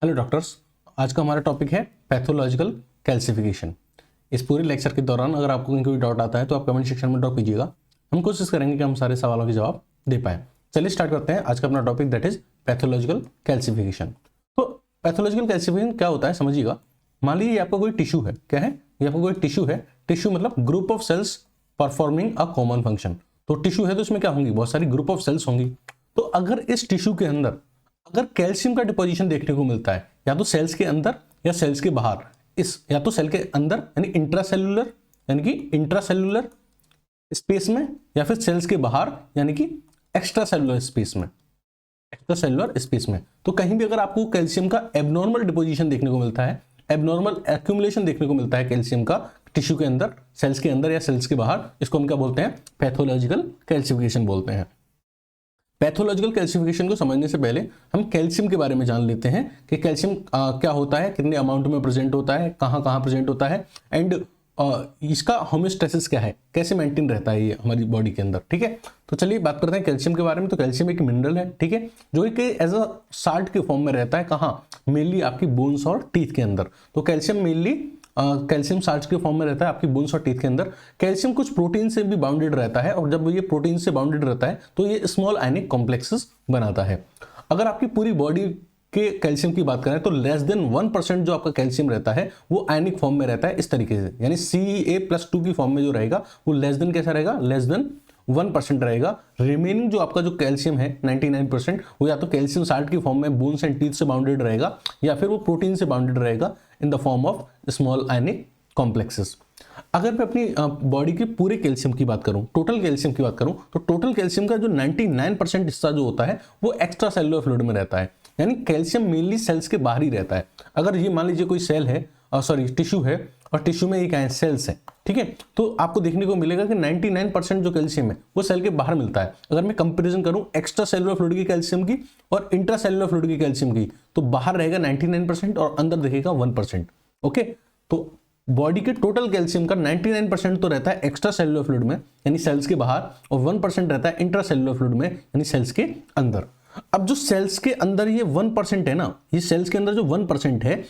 Hello doctors, आज का हमारा टॉपिक है पैथोलॉजिकल कैल्सिफिकेशन। इस पूरे लेक्चर के दौरान अगर आपको कोई डाउट आता है तो आप कमेंट सेक्शन में ड्रॉप कीजिएगा। हम कोशिश करेंगे कि हम सारे सवालों के जवाब दे पाए। चलिए स्टार्ट करते हैं आज का अपना topic, that is pathological calcification. तो पैथोलॉजिकल कैल्सिफिकेशन क्या होता है समझिएगा। मान लीजिए आपका कोई टिश्यू है, क्या है ये आपका कोई टिश्यू है। टिश्यू मतलब group of cells performing a common function. तो टिश्यू है तो इसमें क्या होंगी, बहुत सारी ग्रुप ऑफ सेल्स होंगी। तो अगर इस टिश्यू के अंदर अगर कैल्शियम का डिपोजिशन देखने को मिलता है, या तो सेल्स के अंदर या सेल्स के बाहर, इस या तो सेल के अंदर यानी इंट्रासेल्युलर स्पेस में, या फिर सेल्स के बाहर यानी कि एक्स्ट्रा सेलुलर स्पेस में, तो कहीं भी अगर आपको कैल्शियम का एबनॉर्मल डिपोजिशन देखने को मिलता है, एबनॉर्मल एक्यूमुलेशन देखने को मिलता है कैल्शियम का टिश्यू के अंदर, सेल्स के अंदर या सेल्स के बाहर, इसको हम क्या बोलते हैं, पैथोलॉजिकल कैल्सिफिकेशन बोलते हैं। पैथोलॉजिकल कैल्सिफिकेशन को समझने से पहले हम कैल्शियम के बारे में जान लेते हैं कि कैल्शियम क्या होता है, कितने अमाउंट में प्रेजेंट होता है, कहाँ कहाँ प्रेजेंट होता है, एंड इसका होम्योस्टेसिस क्या है, कैसे मेंटेन रहता है ये हमारी बॉडी के अंदर। ठीक है, तो चलिए बात करते हैं कैल्शियम के बारे में। तो कैल्शियम एक मिनरल है, ठीक है, जो कि एज अ साल्ट के फॉर्म में रहता है। कहाँ, मेनली आपकी बोन्स और टीथ के अंदर। तो कैल्शियम मेनली कैल्शियम साल्ट के फॉर्म में रहता है आपकी बोन्स और टीथ के अंदर। कैल्शियम कुछ प्रोटीन से भी बाउंडेड रहता है, और जब ये प्रोटीन से बाउंडेड रहता है तो ये स्मॉल आयनिक कॉम्प्लेक्सेस बनाता है। अगर आपकी पूरी बॉडी के कैल्शियम की बात करें तो लेस देन 1% जो आपका कैल्शियम रहता है वो आयनिक फॉर्म में रहता है, इस तरीके से, यानी Ca+2 की फॉर्म में जो रहेगा वो लेस देन कैसा रहेगा, लेस देन 1% रहेगा। रिमेनिंग जो आपका जो कैल्शियम है 99%, वो या तो कैल्शियम साल्ट की फॉर्म में बोन्स एंड टीथ से बाउंडेड रहेगा, या फिर वो प्रोटीन से बाउंडेड रहेगा in the form of small ionic complexes. अगर मैं अपनी बॉडी के पूरे कैल्शियम की बात करूं, टोटल कैल्शियम की बात करूं, तो टोटल कैल्शियम का जो 99% हिस्सा जो होता है वो एक्स्ट्रा सेलुलर फ्लूइड में रहता है, यानी कैल्शियम मेनली सेल्स के बाहर ही रहता है। अगर ये मान लीजिए कोई सेल है, टिश्यू है, और टिश्यू में एक सेल्स है, ठीक है, तो आपको देखने को मिलेगा कि 99% जो कैल्शियम है वो सेल के बाहर मिलता है। अगर मैं कंपैरिजन करूं एक्स्ट्रा सेलुलर फ्लूइड की कैल्शियम की और इंट्रा सेलुलर फ्लूइड की कैल्शियम की, तो बाहर रहेगा 99% और अंदर दिखेगा 1%। ओके, तो बॉडी के टोटल कैल्शियम का 99% तो रहता है एक्स्ट्रा सेलुलर फ्लूइड में यानी सेल्स के बाहर, और 1% रहता है इंट्रा सेलुलर फ्लूइड में यानी सेल्स के अंदर। अब जो सेल्स के अंदर ये 1% है ना, ये सेल्स के अंदर जो 1% है,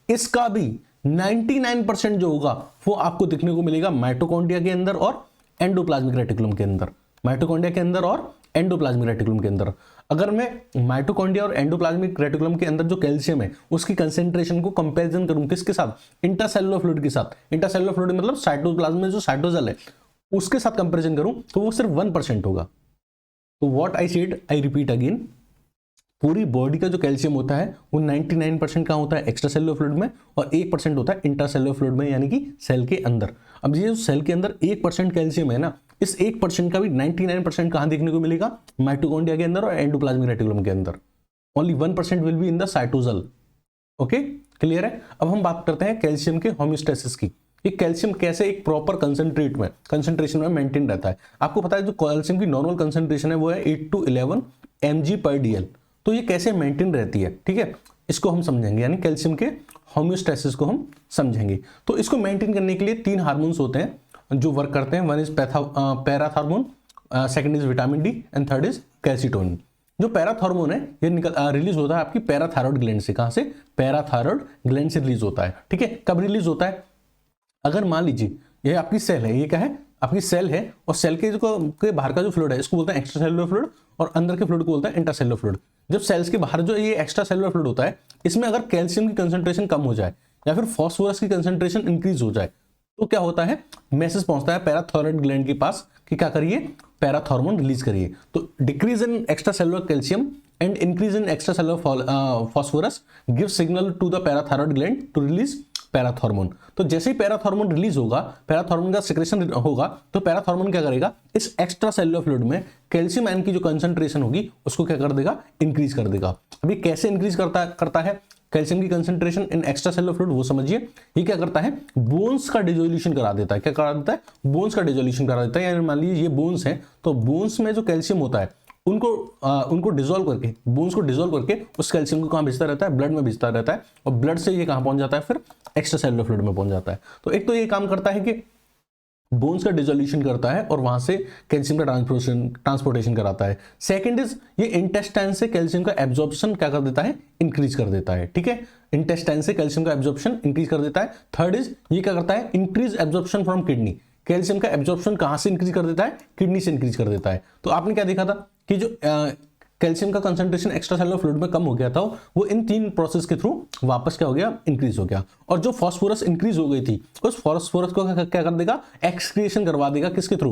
इसका भी 99% जो होगा वो आपको देखने को मिलेगा माइटोकॉन्ड्रिया के अंदर और एंडोप्लाज्मिक रेटिकुलम के अंदर। माइटोकॉन्ड्रिया के अंदर और एंडोप्लाज्मिक रेटिकुलम के अंदर। अगर मैं माइटोकॉन्ड्रिया और एंडोप्लाज्मिक रेटिकुलम के अंदर जो कैल्शियम है उसकी कंसेंट्रेशन को कंपैरिजन करूं किसके साथ, इंट्रासेलुलर फ्लूइड के साथ। इंट्रासेलुलर फ्लूइड मतलब साइटोप्लाज्म में जो साइटोजल है उसके साथ कंपैरिजन करूं तो वो सिर्फ 1% होगा। तो what I said, I repeat again, पूरी बॉडी का जो कैल्शियम होता है वो 99% का होता है एक्स्ट्रा सेलुलर फ्लूइड में, और 1% होता है इंट्रासेलुलर फ्लूइड में यानी कि सेल के अंदर। अब ये जो सेल के अंदर 1% कैल्शियम है ना, इस 1% का भी 99% कहां देखने को मिलेगा, माइटोकॉन्ड्रिया के अंदर और एंडोप्लाज्मिक रेटिकुलम के अंदर। Only 1% will be in the cytosol. Okay, clear है। अब हम बात करते हैं कैल्शियम के होम्योस्टेसिस की। ये कैल्शियम कैसे एक प्रॉपर कंसेंट्रेशन में मेंटेन रहता है। आपको पता है जो कैल्शियम की नॉर्मल कंसेंट्रेशन है वो है 8 to 11 mg/dl। तो ये कैसे मेंटेन रहती है, ठीक है, इसको हम समझेंगे, यानी कैल्शियम के होम्योस्टेसिस को हम समझेंगे। तो इसको मेंटेन करने के लिए 3 हार्मोन्स होते हैं जो वर्क करते हैं। One is parathormone, second is vitamin D, and third is calcitonin. जो पैराथॉर्मोन है ये रिलीज होता है आपकी पैराथायरॉयड ग्लैंड से। कहां से, पैराथायरॉयड ग्लैंड से रिलीज होता है। ठीक है, कब रिलीज होता है, अगर मान लीजिए ये आपकी सेल है, ये क्या है, आपकी सेल है, और सेल के बाहर का जो फ्लूइड है इसको बोलते हैं एक्स्ट्रा सेलुलर फ्लूइड, और अंदर के फ्लूइड को बोलते हैं इंट्रासेलुलर फ्लूइड। जब सेल्स के बाहर जो ये एक्स्ट्रा सेलुलर फ्लूइड होता है, इसमें अगर कैल्शियम की कंसेंट्रेशन कम हो जाए या फिर फास्फोरस की कंसेंट्रेशन इंक्रीज हो जाए, तो क्या होता है, मैसेज पहुंचता है पैराथायरॉयड ग्लैंड के पास कि क्या करिए, पैराथॉर्मोन रिलीज करिए। तो decrease in extracellular calcium and increase in extracellular phosphorus give signal to the parathyroid gland to release parathormone. तो जैसे ही पैराथॉर्मोन रिलीज होगा, पैराथॉर्मोन का सिक्रेशन होगा, तो पैराथॉर्मोन क्या करेगा, इस एक्स्ट्रा सेलुलर फ्लूइड में कैल्शियम आयन की जो कंसेंट्रेशन होगी उसको क्या कर देगा, इंक्रीज कर देगा। अभी कैसे इंक्रीज करता है कैल्शियम की concentration in extracellular fluid, वो समझिए। ये क्या करता है, बोन्स का डिसोल्यूशन करा देता है। क्या करा देता है, बोन्स का डिसोल्यूशन करा देता है। यानी मान लीजिए ये बोन्स है, तो बोन्स में जो कैल्शियम होता है उनको डिसॉल्व करके, बोन्स को डिसॉल्व करके उस कैल्शियम को कहां भेजता रहता है, ब्लड में भेजता रहता है, और ब्लड से ये कहां पहुंच जाता है, फिर एक्स्ट्रा सेलुलर फ्लूइड में पहुंच जाता है। तो एक तो ये काम करता है कि बोन्स का डिसोल्यूशन करता है और वहां से कैल्शियम का ट्रांसपोर्टेशन कराता है। सेकंड इज ये इंटेस्टाइन से कैल्शियम का एब्जॉर्प्शन क्या कर देता है, इंक्रीज कर देता है। ठीक है, इंटेस्टाइन से कैल्शियम का एब्जॉर्प्शन इंक्रीज कर देता है। थर्ड इज ये क्या करता है, increase absorption from kidney. Calcium का एब्जॉर्प्शन कहां से इंक्रीज कर देता है, किडनी से इंक्रीज कर देता है। तो आपने क्या देखा था कि जो कैल्शियम का कंसंट्रेशन एक्स्ट्रा सेलुलर फ्लूइड में कम हो गया था, वो इन तीन प्रोसेस के थ्रू वापस क्या हो गया, इंक्रीज हो गया। और जो फास्फोरस इंक्रीज हो गई थी, उस फास्फोरस को क्या कर देगा, एक्सक्रिएशन करवा देगा, किसके थ्रू,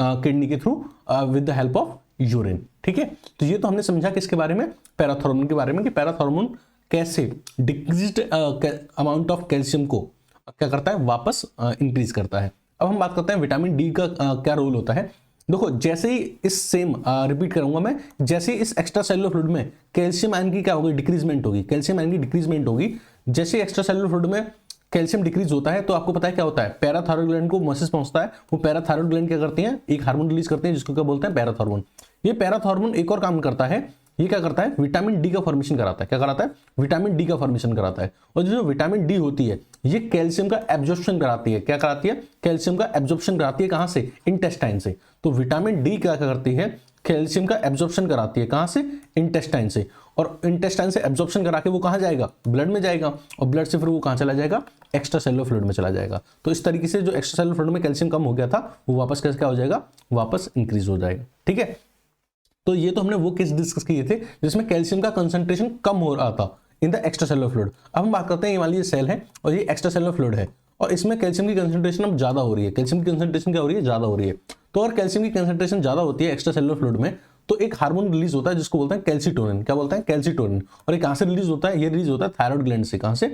किडनी के through, with the help of urine. ठीक है, तो ये तो हमने समझा किसके बारे में, पैराथॉर्मोन के बारे में, कि पैराथॉर्मोन कैसे डिक्रीज्ड अमाउंट ऑफ कैल्शियम को क्या करता है, वापस इंक्रीज करता है। अब हम बात करते हैं विटामिन डी का क्या रोल होता है। देखो, जैसे ही इस सेम रिपीट करूंगा मैं, जैसे ही इस एक्स्ट्रा सेलुलर फ्लूइड में कैल्शियम आयन की क्या होगी, डिक्रीजमेंट होगी, कैल्शियम आयन की डिक्रीजमेंट होगी। जैसे एक्स्ट्रा सेलुलर फ्लूइड में कैल्शियम डिक्रीज होता है, तो आपको पता है क्या होता है, पैराथायरॉइड ग्लैंड को मैसेज पहुंचता है। वो पैराथायरॉइड ग्लैंड क्या करती है, एक हार्मोन रिलीज करते हैं जिसको क्या बोलते हैं, पैराथॉर्मोन। ये पैराथॉर्मोन एक और काम करता है, ये क्या करता है, विटामिन डी का फॉर्मेशन कराता है। क्या कराता है, विटामिन डी का फॉर्मेशन कराता है। और जो विटामिन डी होती है, ये कैल्शियम का एब्जॉर्प्शन कराती है। क्या कराती है, कैल्शियम का एब्जॉर्प्शन कराती है। कहां से, इंटेस्टाइन से। तो विटामिन डी क्या करती है, कैल्शियम का एब्जॉर्प्शन कराती है। कहां से, इंटेस्टाइन से। और इंटेस्टाइन से एब्जॉर्प्शन करा के वो कहां जाएगा, ब्लड में जाएगा। और ब्लड से फिर वो कहां चला जाएगा, एक्स्ट्रा सेलुलर फ्लूइड में चला जाएगा। तो इस तरीके से जो एक्स्ट्रा सेलुलर फ्लूइड में कैल्शियम कम हो गया था, वो वापस कैसे क्या हो जाएगा, वापस इंक्रीज हो जाएगा। ठीक है, तो ये तो हमने वो केस डिस्कस किए थे जिसमें कैल्शियम का कंसंट्रेशन कम हो रहा था in the extra cellular fluid. अब हम बात करते हैं, ये वाली सेल है और ये एक्स्ट्रा सेलुलर फ्लूइड है, और इसमें कैल्शियम की कंसंट्रेशन अब ज्यादा हो रही है। कैल्शियम की कंसंट्रेशन क्या हो रही है, ज्यादा हो रही है। तो अगर कैल्शियम की कंसंट्रेशन ज्यादा होती है एक्स्ट्रा सेलुलर फ्लूइड में, तो एक हार्मोन रिलीज होता है जिसको बोलते हैं कैल्सीटोनिन। क्या बोलते हैं, कैल्सीटोनिन। और ये कहां से रिलीज होता है, ये रिलीज होता है थायराइड ग्लैंड से। कहां से,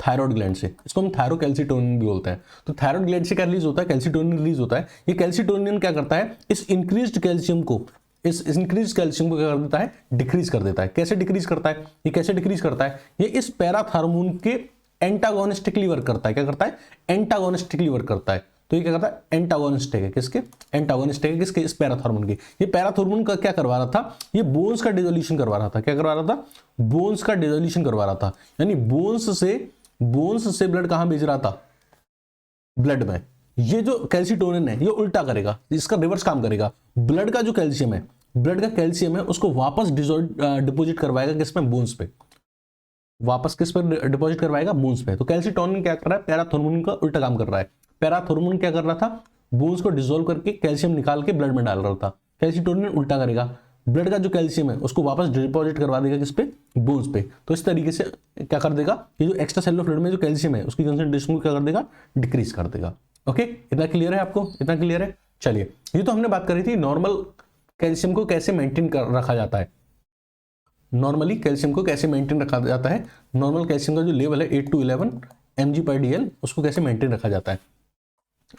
थायराइड ग्लैंड से। इसको हम थायरोकैल्सीटोनिन भी बोलते हैं। तो थायराइड ग्लैंड से क्या रिलीज होता है, कैल्सीटोनिन रिलीज होता है। ये कैल्सीटोनिन क्या करता है, इस इंक्रीज्ड कैल्शियम को, इस इंक्रीज कैल्शियम को क्या कर देता है, डिक्रीज कर देता है। कैसे डिक्रीज करता है, ये कैसे डिक्रीज करता है, ये इस पैराथॉर्मोन के एंटागोनिस्टिकली वर्क करता है। क्या करता है, एंटागोनिस्टिकली वर्क करता है। तो ये क्या करता है, एंटागोनिस्टिक है। किसके, एंटागोनिस्टिक है, किसके, इस पैराथॉर्मोन के। ये पैराथॉर्मोन का क्या करवा रहा था, ये बोन्स का डिसोल्यूशन करवा रहा था। क्या करवा रहा था, बोन्स का डिसोल्यूशन करवा रहा था। यानी बोन्स से ब्लड कहां भेज रहा था, ब्लड में। ये जो कैल्सीटोनिन है, ये उल्टा करेगा, इसका रिवर्स काम करेगा। ब्लड का जो कैल्शियम है, ब्लड का कैल्शियम है, उसको वापस डिपॉजिट करवाएगा किसमें, बोन्स पे। वापस किस पर डिपॉजिट करवाएगा, बोन्स पे। तो कैल्सीटोनिन क्या कर रहा है, पैराथॉर्मोन का उल्टा काम कर रहा है। पैराथॉर्मोन क्या कर रहा था, बोन्स को डिसॉल्व करके कैल्शियम निकाल के ब्लड में डाल रहा था। कैल्सीटोनिन उल्टा करेगा, ब्लड का जो कैल्शियम है उसको वापस डिपॉजिट करवा देगा किस पे, बोन्स पे। तो इस तरीके से क्या कर देगा, ये जो एक्स्ट्रा सेलुलर फ्लूइड में जो कैल्शियम है उसकी कंसंट्रेशन को क्या कर देगा, डिक्रीज कर देगा। ओके, इतना क्लियर है आपको, इतना क्लियर है। चलिए, ये तो हमने बात करी थी नॉर्मल कैल्शियम को कैसे मेंटेन कर रखा जाता है। नॉर्मली कैल्शियम को कैसे मेंटेन रखा जाता है, नॉर्मल कैल्शियम का जो लेवल है 8 to 11 mg/dl, उसको कैसे मेंटेन रखा जाता है।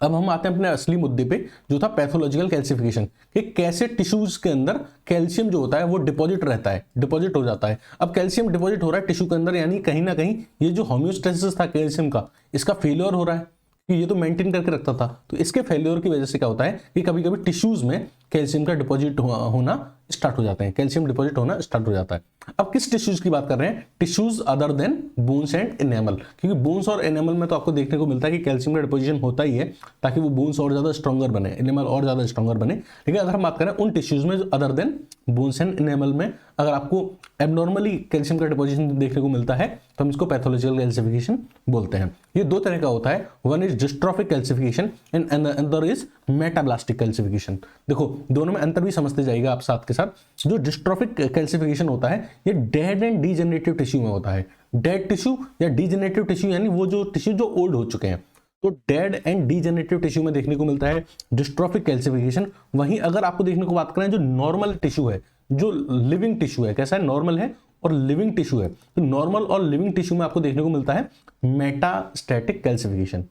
अब हम आते हैं अपने असली मुद्दे पे, जो था पैथोलॉजिकल कैल्सिफिकेशन, कि कैसे टिश्यूज के अंदर कैल्शियम जो होता है वो डिपॉजिट रहता है, डिपॉजिट हो जाता है। अब कैल्शियम डिपॉजिट हो रहा है टिश्यू के अंदर, यानी कहीं ना कहीं ये जो होम्योस्टेसिस था कैल्शियम का, इसका फेलियर हो रहा है, कि ये तो मेंटेन करके रखता था। तो इसके फेलियर की वजह से क्या होता है कि कभी कभी टिश्यूज में कैल्शियम का डिपॉजिट होना स्टार्ट हो जाते हैं, कैल्शियम डिपॉजिट होना स्टार्ट हो जाता है। अब किस टिश्यूज की बात कर रहे हैं, tissues other than bones and enamel, क्योंकि बोन्स और एनेमल में तो आपको देखने को मिलता है कि कैल्शियम का डिपोजिशन होता ही है ताकि वो बोन्स और ज्यादा स्ट्रॉन्गर बने, एनेमल और ज्यादा स्ट्रॉन्गर बने। लेकिन अगर हम बात करें उन टिश्यूज में other than bones and enamel में, अगर आपको एबनॉर्मली कैल्शियम का डिपोजिशन देखने को मिलता है तो हम इसको पैथोलॉजिकल कैल्सिफिकेशन बोलते हैं। ये दो तरह का होता है, one is dystrophic calcification and other is metastatic calcification. देखो दोनों में अंतर भी समझते जाइएगा आप साथ के साथ। जो डिस्ट्रॉफिक कैल्सिफिकेशन होता है ये डेड एंड डीजेनरेटिव टिश्यू में होता है। डेड टिश्यू या डीजेनरेटिव टिश्यू यानी वो जो टिश्यू जो ओल्ड हो चुके हैं, तो डेड एंड डीजेनरेटिव टिश्यू में देखने को मिलता है डिस्ट्रॉफिक कैल्सिफिकेशन। वहीं अगर आपको देखने को बात करें जो नॉर्मल टिश्यू है, जो लिविंग टिश्यू है, कैसा है, नॉर्मल है और लिविंग टिश्यू है, तो नॉर्मल और लिविंग टिश्यू में आपको देखने को मिलता है metastatic calcification.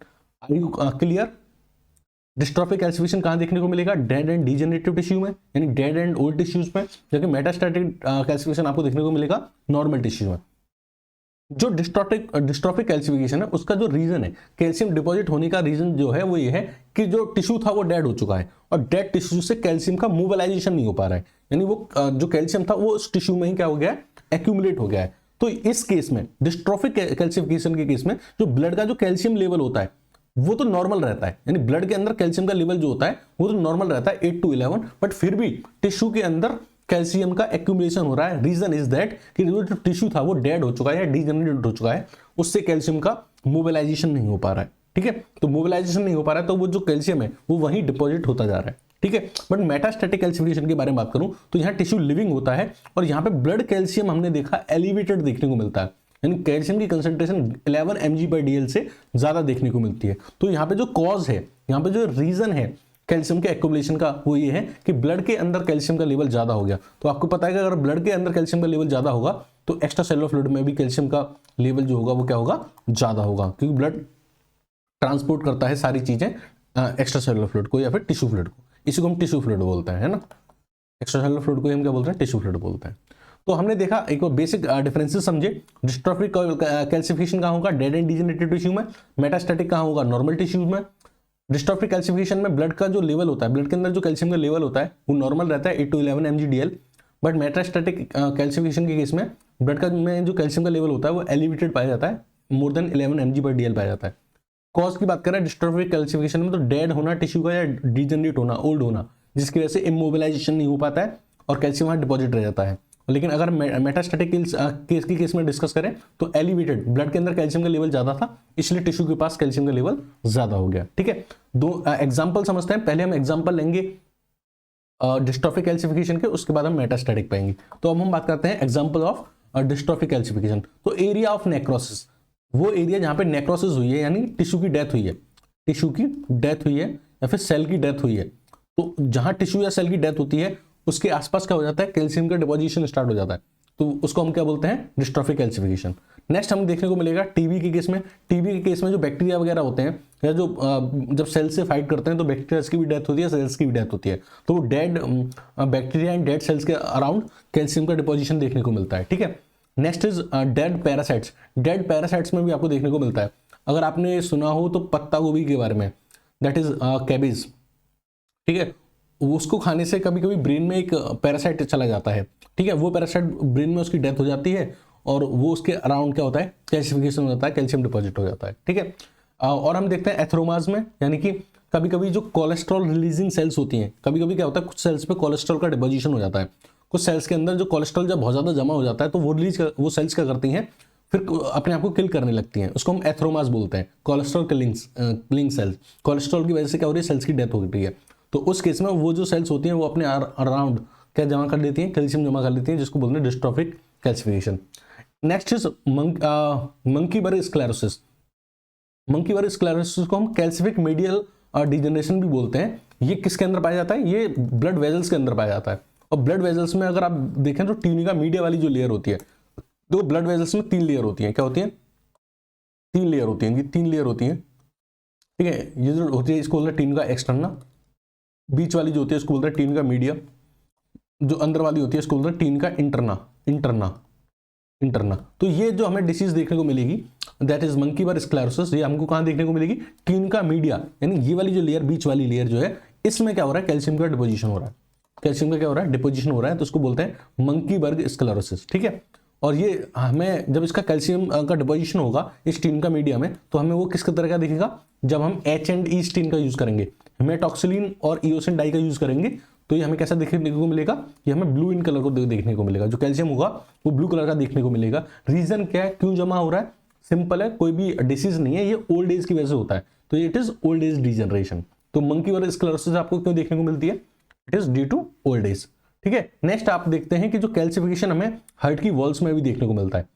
Are you clear? Dystrophic calcification कहां देखने को मिलेगा, डेड एंड डीजेनरेटिव टिश्यू में, यानी डेड एंड ओल्ड टिश्यूज में, जबकि मेटास्टैटिक कैल्सिफिकेशन आपको देखने को मिलेगा नॉर्मल टिश्यू में। जो डिस्ट्रॉफिक कैल्सिफिकेशन है उसका जो रीजन है, कैल्शियम डिपॉजिट होने का रीजन जो है वो ये है कि जो टिश्यू था वो डेड हो चुका है और डेड टिश्यू से कैल्शियम का मोबिलाइजेशन नहीं हो पा रहा है, यानी वो जो कैल्शियम था वो उस टिश्यू में ही क्या हो गया है, एक्यूमुलेट हो गया है। तो इस केस में डिस्ट्रॉफिक कैल्सिफिकेशन के केस में जो ब्लड का जो कैल्शियम लेवल होता है वो तो नॉर्मल रहता है, यानी ब्लड के अंदर कैल्शियम का लेवल जो होता है वो तो नॉर्मल रहता है 8 to 11, बट फिर भी टिश्यू के अंदर कैल्शियम का एक्यूमुलेशन हो रहा है। रीजन इज दैट कि जो टिश्यू था वो डेड हो चुका है या डीजनरेट हो चुका है, उससे कैल्शियम का मोबिलाइजेशन नहीं हो पा रहा है। ठीक है, तो मोबिलाइजेशन नहीं हो पा रहा है तो वो जो कैल्शियम है वो वहीं डिपॉजिट होता जा रहा है। ठीक है, बट मेटास्टैटिक कैल्सिफिकेशन के बारे में बात करूं तो यहाँ टिश्यू लिविंग होता है और यहाँ पे ब्लड कैल्शियम हमने देखा एलिवेटेड देखने को मिलता है, यानी कैल्शियम की कंसंट्रेशन 11 mg/dl से ज्यादा देखने को मिलती है। तो यहाँ पे जो कॉज है, यहाँ पे जो रीजन है कैल्शियम के एक्यूमुलेशन का, वो ये है कि ब्लड के अंदर कैल्शियम का लेवल ज्यादा हो गया। तो आपको पता है कि अगर ब्लड के अंदर कैल्शियम का लेवल ज्यादा होगा तो एक्स्ट्रा सेलुलर फ्लूइड में भी कैल्शियम का लेवल जो होगा वो क्या होगा, ज्यादा होगा, क्योंकि ब्लड ट्रांसपोर्ट करता है सारी चीजें एक्स्ट्रा सेलुलर फ्लूइड को या फिर टिश्यू फ्लूइड को। इसी को हम टिश्यू फ्लूइड बोलते हैं, है ना। एक्स्ट्रा सेलुलर फ्लूइड को हम क्या बोलते हैं, टिश्यू फ्लूइड बोलते हैं। तो हमने देखा एक बेसिक डिफरेंसेस समझे। डिस्ट्रोफिक कैल्सिफिकेशन कहाँ होगा, डेड एंड डीजनरेटेड टिश्यू में। मेटास्टैटिक कहाँ होगा, नॉर्मल टिश्यू में। डिस्ट्रोफिक कैल्सिफिकेशन में ब्लड का जो लेवल होता है, ब्लड के अंदर जो कैल्शियम का लेवल होता है वो नॉर्मल रहता है 8 to 11 mg/dl, but metastatic calcification के केस में ब्लड का में जो कैल्शियम का लेवल होता है वो एलिवेटेड पाया जाता है, मोर देन 11 mg/dl पाया जाता है। कॉज की बात करें डिस्ट्रोफिक कैल्सिफिकेशन में तो डेड होना टिश्यू का या डिजनरेट होना, ओल्ड होना, जिसकी वजह से इमोबिलाइजेशन नहीं हो पाता है और कैल्शियम वहाँ डिपॉजिट रह जाता है। लेकिन अगर मेटास्टैटिक केस की केस में डिस्कस करें तो एलिवेटेड, ब्लड के अंदर कैल्शियम का लेवल ज्यादा था इसलिए टिश्यू के पास कैल्शियम का लेवल ज्यादा हो गया। ठीक है, दो एग्जांपल समझते हैं। पहले हम एग्जांपल लेंगे डिस्ट्रोफिक कैल्सिफिकेशन के, उसके बाद हम मेटास्टैटिक पाएंगे। तो अब हम बात करते हैं एग्जांपल ऑफ डिस्ट्रोफिक कैल्सिफिकेशन। तो एरिया ऑफ नेक्रोसिस, वो एरिया जहां पे नेक्रोसिस हुई है यानी टिश्यू की डेथ हुई है, टिश्यू की डेथ हुई है या फिर सेल की डेथ हुई है, तो जहां टिश्यू या सेल की डेथ होती है उसके आसपास क्या हो जाता है, कैल्शियम का डिपोजिशन स्टार्ट हो जाता है, तो उसको हम क्या बोलते हैं, डिस्ट्रोफिक कैल्सिफिकेशन। नेक्स्ट हमें देखने को मिलेगा टीबी के केस में। टीबी के केस में जो बैक्टीरिया वगैरह होते हैं या जो जब सेल से फाइट करते हैं तो बैक्टीरिया की भी डेथ होती है, सेल्स की भी डेथ होती है, तो dead bacteria and dead cells के अराउंड कैल्शियम का डिपोजिशन देखने को मिलता है। ठीक है, next is dead parasites. Dead parasites में भी आपको देखने को मिलता है। अगर आपने सुना हो तो पत्ता गोभी के बारे में, दैट इज कैबेज, ठीक है, उसको खाने से कभी कभी ब्रेन में एक पैरासाइट चला जाता है। ठीक है, वो पैरासाइट ब्रेन में उसकी डेथ हो जाती है और वो उसके अराउंड क्या होता है, कैल्सिफिकेशन हो जाता है, कैल्शियम डिपॉजिट हो जाता है। ठीक है, और हम देखते हैं एथेरोमास में, यानी कि कभी कभी जो कोलेस्ट्रॉल रिलीजिंग सेल्स होती हैं, कभी कभी क्या होता है कुछ सेल्स पे कोलेस्ट्रॉल का डिपोजिशन हो जाता है। कुछ सेल्स के अंदर जो कोलेस्ट्रॉल जब बहुत ज्यादा जमा हो जाता है तो वो सेल्स क्या करती हैं, फिर अपने आप को किल करने लगती हैं। उसको हम एथेरोमास बोलते हैं, कोलेस्ट्रॉल किलिंग सेल्स। कोलेस्ट्रॉल की वजह से क्या हो रही है, सेल्स की डेथ हो रही है। तो उस केस में वो जो सेल्स होती हैं वो अपने अराउंड क्या जमा कर लेती हैं, कैल्शियम जमा कर लेती हैं, जिसको बोलते हैं dystrophic calcification. Next is Monckeberg sclerosis. Monckeberg sclerosis को हम कैल्सिफिक मीडियल डिजनरेशन भी बोलते हैं। ये किसके अंदर पाया जाता है, ये ब्लड वेजल्स के अंदर पाया जाता है। और ब्लड वेजल्स में अगर आप देखें तो ट्यूनिका मीडिया वाली जो लेयर होती है, तो ब्लड वेजल्स में 3 लेयर होती है। क्या होती है, 3 लेयर होती है, 3 लेयर होती है। ठीक है, ये जो होती है इसको बोलते हैं ट्यूनिका एक्सटर्ना, बीच वाली जो होती है इसको बोलते हैं ट्यूनिका मीडिया, जो अंदर वाली होती है इसको बोलते हैं ट्यूनिका इंटरना। तो ये जो हमें डिसीज देखने को मिलेगी that is Monckeberg sclerosis, ये हमको कहां देखने को मिलेगी, ट्यूनिका मीडिया, यानी ये वाली जो लेयर, बीच वाली लेयर जो है, इसमें क्या हो रहा है, कैल्शियम का डिपोजिशन हो रहा है। कैल्शियम का क्या हो रहा है, डिपोजिशन हो रहा है, तो उसको बोलते हैं मंकी बर्ग स्क्लेरोसिस। ठीक है, और ये हमें जब इसका कैल्शियम का डिपोजिशन होगा इस टीन मीडिया में, तो हमें वो किस तरह का दिखेगा, जब हम H&E स्टीन का यूज करेंगे, मेटॉक्सिलिन और इओसिन डाई का यूज करेंगे, तो ये हमें कैसा देखने को मिलेगा, ये हमें ब्लू इन कलर को देखने को मिलेगा। जो कैल्शियम होगा वो ब्लू कलर का देखने को मिलेगा। रीजन क्या है, क्यों जमा हो रहा है, सिंपल है, कोई भी डिसीज नहीं है, ये ओल्ड एज की वजह से होता है, तो it is old age degeneration. तो मंकी बर्ग स्क्लेरोसिस आपको क्यों देखने को मिलती है, it is due to old age. ठीक है, नेक्स्ट आप देखते हैं कि जो कैल्सिफिकेशन हमें हार्ट की वॉल्स में भी देखने को मिलता है,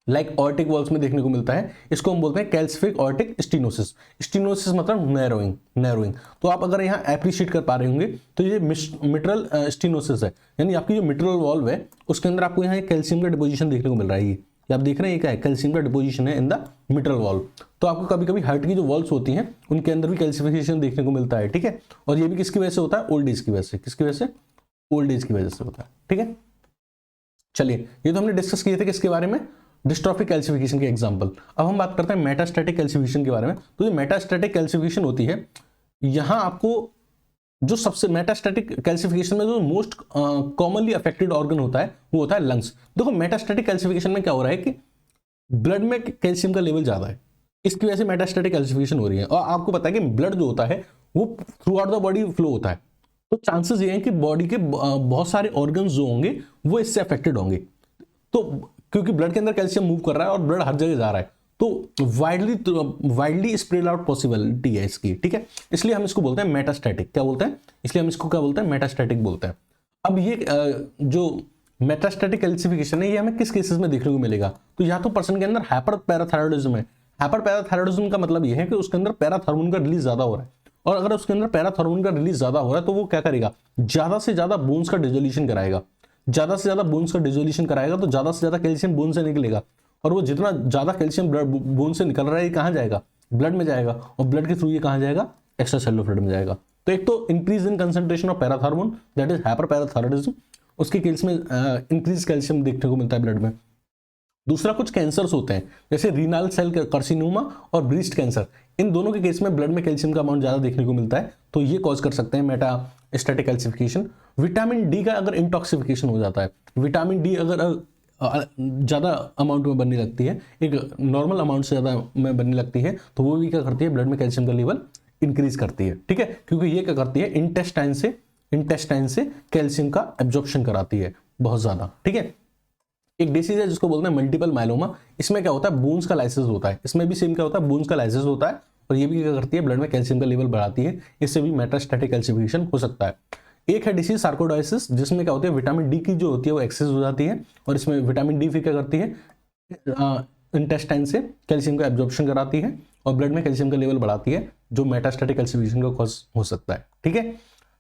लाइक ऑर्टिक वॉल्स में देखने को मिलता है, इसको हम बोलते हैं कैल्सिफिक ऑर्टिक स्टीनोसिस। स्टीनोसिस मतलब नैरोइंग। तो आप अगर यहाँ एप्रिशिएट कर पा रहे होंगे तो ये मिट्रल स्टीनोसिस है, यानी आपकी जो मिट्रल वॉल्व है उसके अंदर आपको यहाँ कैल्शियम का डिपोजिशन देखने को मिल रहा है। ये आप देख रहे हैं क्या है, कैल्शियम का डिपोजिशन है इन द मिट्रल वॉल्व। तो आपको कभी कभी हार्ट की जो वॉल्व्स होती हैं उनके अंदर भी कैल्सिफिकेशन देखने को मिलता है। ठीक है, और ये भी किसकी वजह से होता है, ओल्ड एज की वजह से। किसकी वजह से, ओल्ड एज की वजह से होता है। ठीक है, चलिए ये तो हमने डिस्कस किए थे किसके बारे में, डिस्ट्रोफिक कैल्सिफिकेशन के एग्जांपल। अब हम बात करते हैं मेटास्टैटिक कैल्सिफिकेशन के बारे में। तो जो मेटास्टैटिक कैल्सिफिकेशन होती है, यहां आपको जो सबसे मेटास्टैटिक कैल्सिफिकेशन में जो मोस्ट कॉमनली अफेक्टेड ऑर्गन होता है वो होता है लंग्स। देखो मेटास्टैटिक कैल्सिफिकेशन में क्या हो रहा है कि ब्लड में कैल्शियम का लेवल ज्यादा है, इसकी वजह से मेटास्टैटिक कैल्सिफिकेशन हो रही है। और आपको पता है कि ब्लड जो होता है वो through out the body flow होता है, तो चांसेस ये हैं कि बॉडी के बहुत सारे ऑर्गन्स जो होंगे वो इससे अफेक्टेड होंगे। तो क्योंकि ब्लड के अंदर कैल्शियम मूव कर रहा है और ब्लड हर जगह जा रहा है, तो वाइडली स्प्रेड आउट पॉसिबिलिटी है इसकी, ठीक है। इसलिए हम इसको बोलते हैं मेटास्टैटिक। क्या बोलते हैं? इसलिए हम इसको क्या बोलते हैं? मेटास्टैटिक बोलते हैं। अब ये जो मेटास्टैटिक कैल्सिफिकेशन है ये हमें किस केसेस में देखने को मिलेगा? तो या तो पर्सन के अंदर हाइपर पैराथायरॉयडिज्म है। हाइपर पैराथायरॉयडिज्म का मतलब ये है कि उसके अंदर पैराथॉर्मोन का रिलीज ज्यादा हो रहा है, और अगर उसके अंदर पैराथॉर्मोन का रिलीज ज्यादा हो रहा है तो वो क्या करेगा? ज्यादा से ज्यादा बोन्स का डिसोल्यूशन कराएगा। ज्यादा से ज्यादा बोन्स का डिसोल्यूशन कराएगा तो ज्यादा से ज्यादा कैल्शियम बोन से निकलेगा, और वो जितना ज्यादा कैल्शियम ब्लड बोन से निकल रहा है ये कहाँ जाएगा? ब्लड में जाएगा, और ब्लड के थ्रू ये कहाँ जाएगा? एक्स्ट्रा सेलुलर फ्लूइड में जाएगा। तो एक तो increase in concentration of parathormone, that is hyper parathyroidism, उसके केस में इंक्रीज कैल्शियम देखने को मिलता है ब्लड में। दूसरा, कुछ कैंसर्स होते हैं जैसे रीनल सेल कार्सिनोमा और ब्रेस्ट कैंसर, इन दोनों के केस में ब्लड में कैल्शियम का अमाउंट ज्यादा देखने को मिलता है, तो ये कॉज कर सकते हैं मेटास्टैटिक कैल्सिफिकेशन। विटामिन डी का अगर इंटॉक्सिफिकेशन हो जाता है, विटामिन डी अगर ज्यादा अमाउंट में बनने लगती है, एक नॉर्मल अमाउंट से ज्यादा में बनने लगती है, तो वो भी क्या करती है? ब्लड में कैल्शियम का लेवल इंक्रीज करती है, ठीक है। क्योंकि ये क्या करती है? इंटेस्टाइन से कैल्शियम का एब्जॉर्प्शन कराती है बहुत ज्यादा, ठीक है। एक डिसीज है जिसको बोलते हैं मल्टीपल माइलोमा। इसमें क्या होता है? बोन्स का लाइसिस होता है। इसमें भी सेम क्या होता है? बोन्स का लाइसिस होता है, और ये भी क्या करती है? ब्लड में कैल्शियम का लेवल बढ़ाती है। इससे भी मेटास्टैटिक कैल्सिफिकेशन हो सकता है। एक है डिसीज सार्कोइडोसिस, जिसमें क्या होती है? विटामिन डी की जो होती है वो एक्सेस हो जाती है, और इसमें विटामिन डी फिर क्या करती है? इंटेस्टाइन से कैल्शियम का एब्जॉर्प्शन कराती है और ब्लड में कैल्शियम का लेवल बढ़ाती है, जो मेटास्टैटिक कैल्सिफिकेशन का कॉज हो सकता है, ठीक है।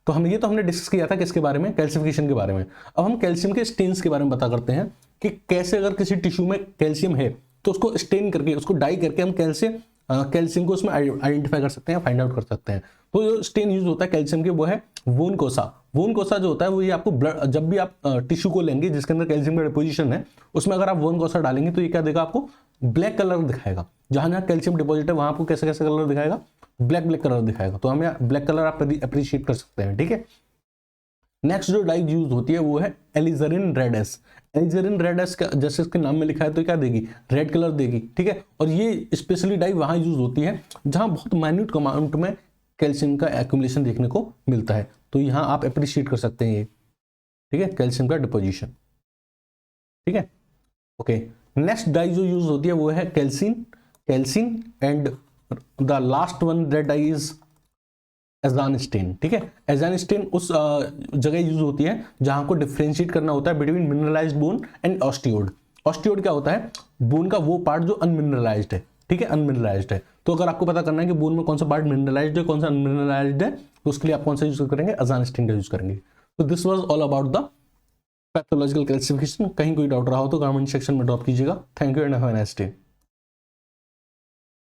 तो हमने डिस्कस किया था किसके बारे में? कैल्सिफिकेशन के बारे में। अब हम कैल्शियम के स्टेन्स के बारे में बता करते हैं कि कैसे अगर किसी टिश्यू में कैल्शियम है तो उसको स्टेन करके, उसको डाई करके हम कैल्शियम को उसमें आइडेंटिफाई कर सकते हैं, फाइंड आउट कर सकते हैं। तो जो स्टेन यूज होता है कैल्शियम के वो है वोन कोसा। वोन कोसा जो होता है वो ये आपको ब्लड, जब भी आप टिश्यू को लेंगे जिसके अंदर कैल्शियम का डिपोजिशन है, उसमें अगर आप वोन कोसा डालेंगे तो ये क्या देगा? आपको ब्लैक कलर दिखाएगा। जहां जहां कैल्शियम डिपॉजिट है वहां आपको कैसे कैसे कलर दिखाएगा? ब्लैक कलर दिखाएगा। तो हमें ब्लैक कलर आप अप्रिशिएट कर सकते हैं, ठीक है। नेक्स्ट जो डाई यूज होती है वो है एलिजरिन रेड एस। एलिजरिन रेड एस का जैसे इसके नाम में लिखा है तो क्या देगी? रेड कलर देगी, ठीक है। और ये स्पेशली डाई वहां यूज होती है जहां बहुत माइन्यूट अमाउंट में कैल्शियम का एक्यूमुलेशन देखने को मिलता है, तो यहाँ आप अप्रिशिएट कर सकते हैं ये, ठीक है, कैल्शियम का डिपोजिशन, ठीक है। ओके, नेक्स्ट डाई जो यूज होती है वो है calcein and the last one red dye is alizarin stain, ठीक है। एजानिस्टीन उस जगह यूज होती है जहां को डिफरेंशिएट करना होता है बिटवीन मिनरलाइज्ड बोन एंड ऑस्टियोड। ऑस्टियोड क्या होता है? बोन का वो पार्ट जो अनमिनरलाइज्ड है, ठीक है, अनमिनरलाइज्ड है। तो अगर आपको पता करना है कि बोन में कौन सा पार्ट मिनरलाइज्ड है, कौन सा अनमिनरलाइज्ड है, तो उसके लिए आप कौन सा यूज करेंगे? एजानिस्टीन का यूज करेंगे। तो this was all about the pathological calcification. कहीं कोई डाउट रहा हो तो कमेंट सेक्शन में ड्रॉप कीजिएगा। Thank you and have a nice day.